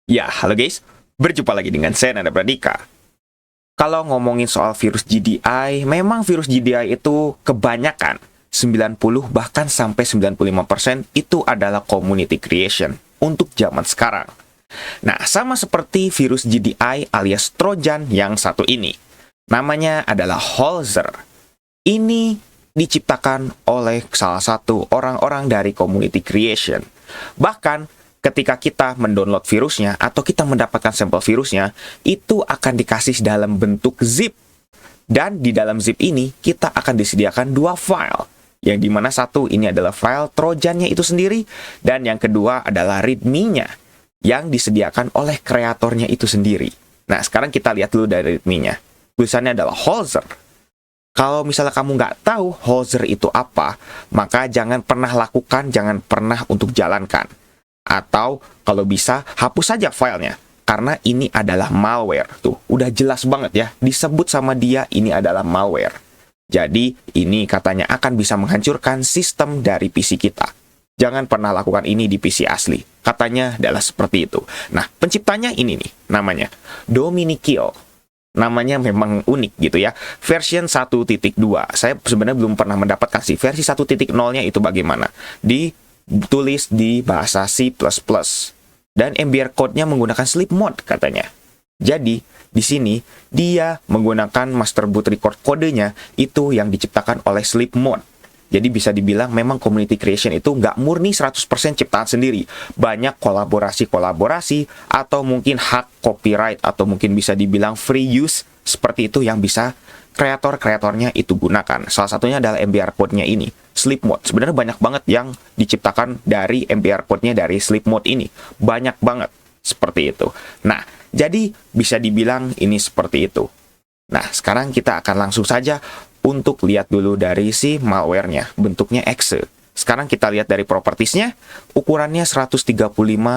Ya, halo guys. Berjumpa lagi dengan saya, Nanda Pradika. Kalau ngomongin soal virus GDI, memang virus GDI itu kebanyakan 90 bahkan sampai 95% itu adalah community creation untuk zaman sekarang. Nah, sama seperti virus GDI alias Trojan yang satu ini. Namanya adalah Holzer. Ini diciptakan oleh salah satu orang-orang dari community creation. Bahkan ketika kita mendownload virusnya atau kita mendapatkan sampel virusnya, itu akan dikasih dalam bentuk zip. Dan di dalam zip ini, kita akan disediakan dua file. Yang dimana satu ini adalah file trojannya itu sendiri, dan yang kedua adalah readme-nya, yang disediakan oleh kreatornya itu sendiri. Nah, sekarang kita lihat dulu dari readme-nya. Tulisannya adalah Holzer. Kalau misalnya kamu nggak tahu Holzer itu apa, maka jangan pernah lakukan, jangan pernah untuk jalankan. Atau kalau bisa, hapus saja filenya. Karena ini adalah malware. Tuh, udah jelas banget ya. Disebut sama dia, ini adalah malware. Jadi, ini katanya akan bisa menghancurkan sistem dari PC kita. Jangan pernah lakukan ini di PC asli. Katanya adalah seperti itu. Nah, penciptanya ini nih, namanya Dominikio. Namanya memang unik gitu ya. Version 1.2. Saya sebenarnya belum pernah mendapatkan sih versi 1.0-nya itu bagaimana. Ditulis di bahasa C++. Dan MBR code-nya menggunakan sleep mode katanya. Jadi, di sini dia menggunakan master boot record kodenya itu yang diciptakan oleh sleep mode. Jadi bisa dibilang memang community creation itu nggak murni 100% ciptaan sendiri. Banyak kolaborasi-kolaborasi atau mungkin hak copyright atau mungkin bisa dibilang free use seperti itu yang bisa kreator-kreatornya itu gunakan. Salah satunya adalah MBR code-nya ini, sleep mode. Sebenarnya banyak banget yang diciptakan dari MBR code-nya dari sleep mode ini. Banyak banget seperti itu. Nah, jadi bisa dibilang ini seperti itu. Nah, sekarang kita akan langsung saja untuk lihat dulu dari si malware-nya. Bentuknya exe. Sekarang kita lihat dari propertiesnya, ukurannya 135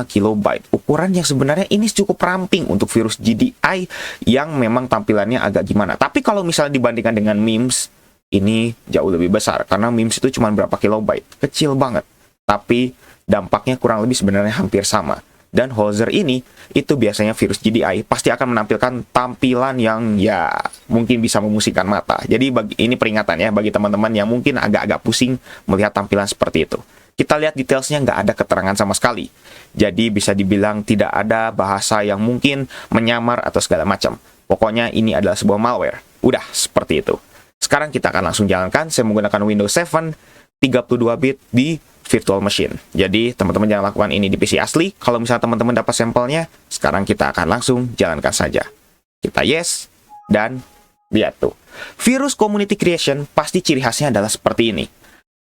KB. Ukuran yang sebenarnya ini cukup ramping untuk virus GDI yang memang tampilannya agak gimana. Tapi kalau misalnya dibandingkan dengan memes, ini jauh lebih besar. Karena memes itu cuma berapa kilobyte. Kecil banget. Tapi dampaknya kurang lebih sebenarnya hampir sama. Dan Holzer ini, itu biasanya virus GDI pasti akan menampilkan tampilan yang ya mungkin bisa memusingkan mata. Jadi ini peringatan ya bagi teman-teman yang mungkin agak-agak pusing melihat tampilan seperti itu. Kita lihat detailsnya nggak ada keterangan sama sekali. Jadi bisa dibilang tidak ada bahasa yang mungkin menyamar atau segala macam. Pokoknya ini adalah sebuah malware. Udah, seperti itu. Sekarang kita akan langsung jalankan. Saya menggunakan Windows 7 32-bit di virtual machine. Jadi, teman-teman jangan lakukan ini di PC asli. Kalau misalnya teman-teman dapat sampelnya, sekarang kita akan langsung jalankan saja. Kita yes, dan lihat tuh. Virus community creation pasti ciri khasnya adalah seperti ini.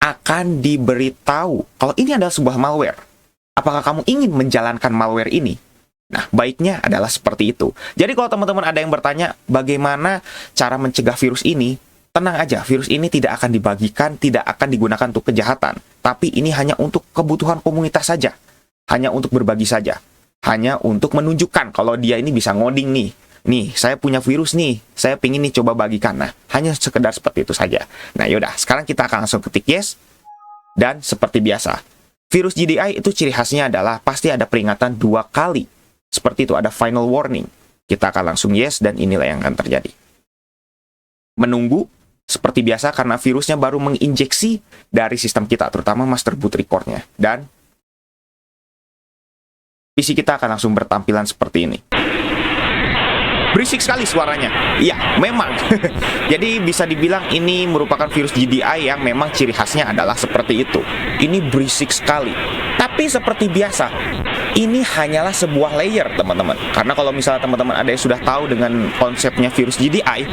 Akan diberitahu kalau ini adalah sebuah malware. Apakah kamu ingin menjalankan malware ini? Nah, baiknya adalah seperti itu. Jadi, kalau teman-teman ada yang bertanya, bagaimana cara mencegah virus ini? Tenang aja, virus ini tidak akan dibagikan, tidak akan digunakan untuk kejahatan. Tapi ini hanya untuk kebutuhan komunitas saja. Hanya untuk berbagi saja. Hanya untuk menunjukkan kalau dia ini bisa ngoding nih. Nih, saya punya virus nih. Saya pingin nih coba bagikan. Nah, hanya sekedar seperti itu saja. Nah, yaudah. Sekarang kita akan langsung ketik yes. Dan seperti biasa. Virus GDI itu ciri khasnya adalah pasti ada peringatan 2 kali. Seperti itu, ada final warning. Kita akan langsung yes dan inilah yang akan terjadi. Menunggu. Seperti biasa karena virusnya baru menginjeksi dari sistem kita, terutama master boot record-nya. Dan PC kita akan langsung bertampilan seperti ini. Berisik sekali suaranya. Iya, memang. Jadi bisa dibilang ini merupakan virus GDI yang memang ciri khasnya adalah seperti itu. Ini berisik sekali. Tapi seperti biasa, ini hanyalah sebuah layer, teman-teman. Karena kalau misalnya teman-teman ada yang sudah tahu dengan konsepnya virus GDI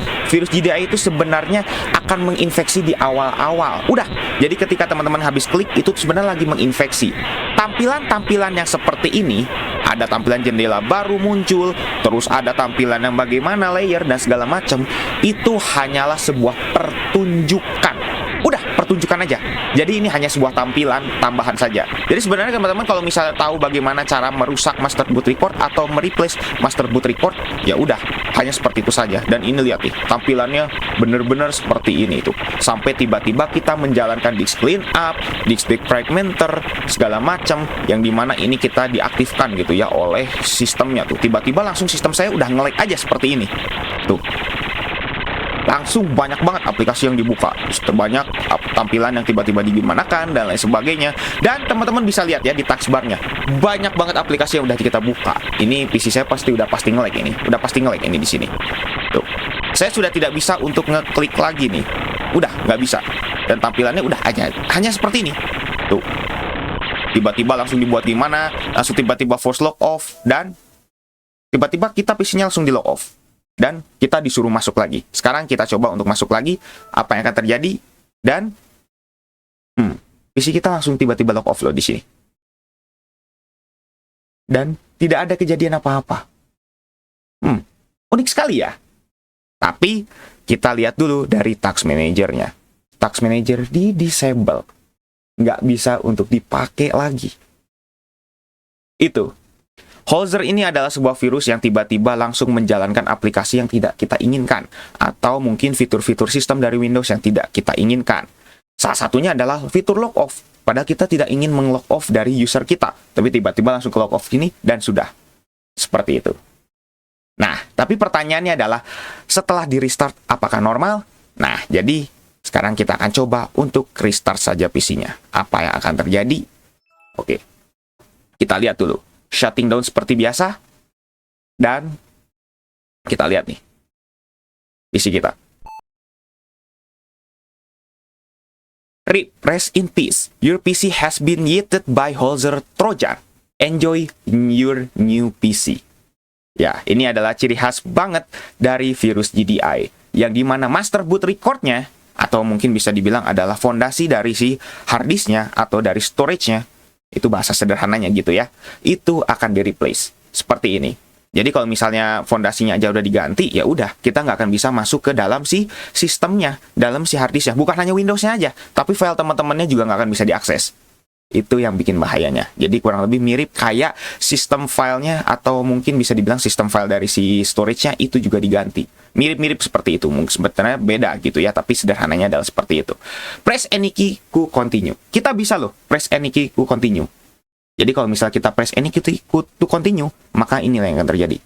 itu sebenarnya akan menginfeksi di awal-awal. Udah, jadi ketika teman-teman habis klik, itu sebenarnya lagi menginfeksi. Tampilan-tampilan yang seperti ini, ada tampilan jendela baru muncul, terus ada tampilan yang bagaimana layer dan segala macam, itu hanyalah sebuah pertunjukan. Udah, pertunjukan aja. Jadi ini hanya sebuah tampilan tambahan saja. Jadi sebenarnya teman-teman kalau misalnya tahu bagaimana cara merusak master boot record atau mereplace master boot record, ya udah, hanya seperti itu saja. Dan ini lihat nih, tampilannya bener-bener seperti ini tuh. Sampai tiba-tiba kita menjalankan disk clean up, disk fragmenter, segala macam, yang dimana ini kita diaktifkan gitu ya oleh sistemnya tuh. Tiba-tiba langsung sistem saya udah nge-lag aja seperti ini. Tuh. Langsung banyak banget aplikasi yang dibuka, banyak tampilan yang tiba-tiba digimanakan dan lain sebagainya. Dan teman-teman bisa lihat ya di taskbarnya, banyak banget aplikasi yang udah kita buka. Ini PC saya udah pasti nge-lag ini, di sini. Tuh, saya sudah tidak bisa untuk ngeklik lagi nih, udah nggak bisa. Dan tampilannya udah hanya seperti ini. Tuh, tiba-tiba langsung dibuat gimana, langsung tiba-tiba force lock off, dan tiba-tiba kita PC-nya langsung di lock off. Dan kita disuruh masuk lagi. Sekarang kita coba untuk masuk lagi. Apa yang akan terjadi? Dan PC kita langsung tiba-tiba lock off loh di sini. Dan tidak ada kejadian apa-apa. Unik sekali ya. Tapi kita lihat dulu dari Task Manager-nya. Task Manager di disable. Nggak bisa untuk dipakai lagi. Itu. Holzer ini adalah sebuah virus yang tiba-tiba langsung menjalankan aplikasi yang tidak kita inginkan, atau mungkin fitur-fitur sistem dari Windows yang tidak kita inginkan. Salah satunya adalah fitur lock off. Padahal kita tidak ingin meng-lock off dari user kita, tapi tiba-tiba langsung ke lock off ini dan sudah. Seperti itu. Nah, tapi pertanyaannya adalah, setelah di restart apakah normal? Nah, jadi sekarang kita akan coba untuk restart saja PC-nya. Apa yang akan terjadi? Oke. Kita lihat dulu. Shutting down seperti biasa. Dan kita lihat nih PC kita. RIP, rest in peace. Your PC has been yeeted by Holzer Trojan. Enjoy your new PC. Ya, ini adalah ciri khas banget dari virus GDI, yang dimana master boot record-nya, atau mungkin bisa dibilang adalah fondasi dari si hard disk-nya atau dari storage-nya, itu bahasa sederhananya gitu ya, itu akan di-replace seperti ini. Jadi kalau misalnya fondasinya aja udah diganti, ya udah, kita nggak akan bisa masuk ke dalam si sistemnya, dalam si hard disk-nya. Bukan hanya Windows-nya aja, tapi file teman-temannya juga nggak akan bisa diakses. Itu yang bikin bahayanya. Jadi kurang lebih mirip kayak sistem filenya, atau mungkin bisa dibilang sistem file dari si storage-nya itu juga diganti. Mirip-mirip seperti itu. Mungkin sebetulnya beda gitu ya, tapi sederhananya adalah seperti itu. Press any key to continue. Kita bisa loh press any key to continue. Jadi kalau misalnya kita press any key to continue, maka inilah yang akan terjadi.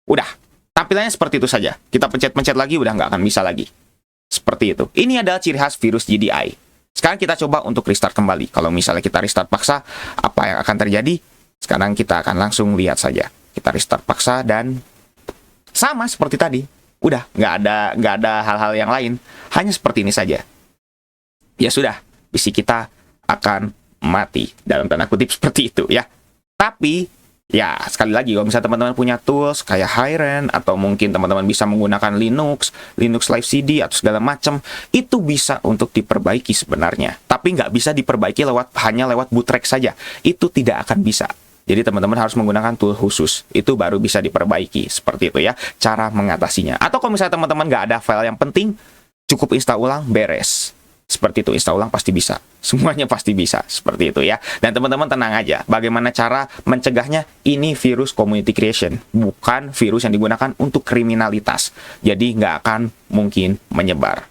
Udah, tampilannya seperti itu saja. Kita pencet-pencet lagi, udah nggak akan bisa lagi. Seperti itu. Ini adalah ciri khas virus GDI. Sekarang kita coba untuk restart kembali. Kalau misalnya kita restart paksa, apa yang akan terjadi? Sekarang kita akan langsung lihat saja. Kita restart paksa dan sama seperti tadi. Udah, nggak ada hal-hal yang lain. Hanya seperti ini saja. Ya sudah, PC kita akan mati. Dalam tanda kutip seperti itu ya. Tapi, ya sekali lagi, kalau misalnya teman-teman punya tools kayak Hyren, atau mungkin teman-teman bisa menggunakan Linux Live CD, atau segala macam, itu bisa untuk diperbaiki sebenarnya. Tapi nggak bisa diperbaiki hanya lewat boottrack saja. Itu tidak akan bisa. Jadi teman-teman harus menggunakan tool khusus. Itu baru bisa diperbaiki. Seperti itu ya, cara mengatasinya. Atau kalau misalnya teman-teman nggak ada file yang penting, cukup install ulang, beres. Seperti itu, install ulang pasti bisa. Semuanya pasti bisa. Seperti itu ya. Dan teman-teman tenang aja. Bagaimana cara mencegahnya? Ini virus community creation. Bukan virus yang digunakan untuk kriminalitas. Jadi nggak akan mungkin menyebar.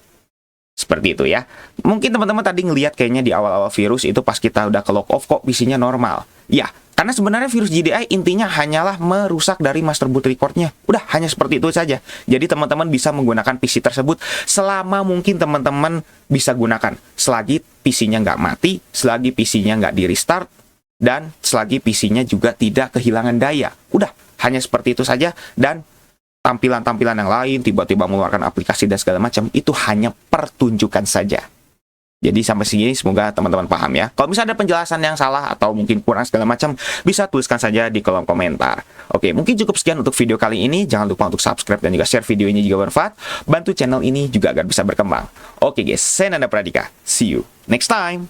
Seperti itu ya. Mungkin teman-teman tadi ngelihat kayaknya di awal-awal virus itu pas kita udah ke lock off kok PC-nya normal. Ya, karena sebenarnya virus GDI intinya hanyalah merusak dari master boot record-nya. Udah, hanya seperti itu saja. Jadi teman-teman bisa menggunakan PC tersebut selama mungkin teman-teman bisa gunakan. Selagi PC-nya nggak mati, selagi PC-nya nggak di-restart, dan selagi PC-nya juga tidak kehilangan daya. Udah, hanya seperti itu saja. Dan tampilan-tampilan yang lain, tiba-tiba mengeluarkan aplikasi dan segala macam, itu hanya pertunjukan saja. Jadi sampai sini semoga teman-teman paham ya. Kalau misalnya ada penjelasan yang salah atau mungkin kurang segala macam, bisa tuliskan saja di kolom komentar. Oke, mungkin cukup sekian untuk video kali ini. Jangan lupa untuk subscribe dan juga share video ini jika bermanfaat. Bantu channel ini juga agar bisa berkembang. Oke guys, saya Nanda Pradika. See you next time.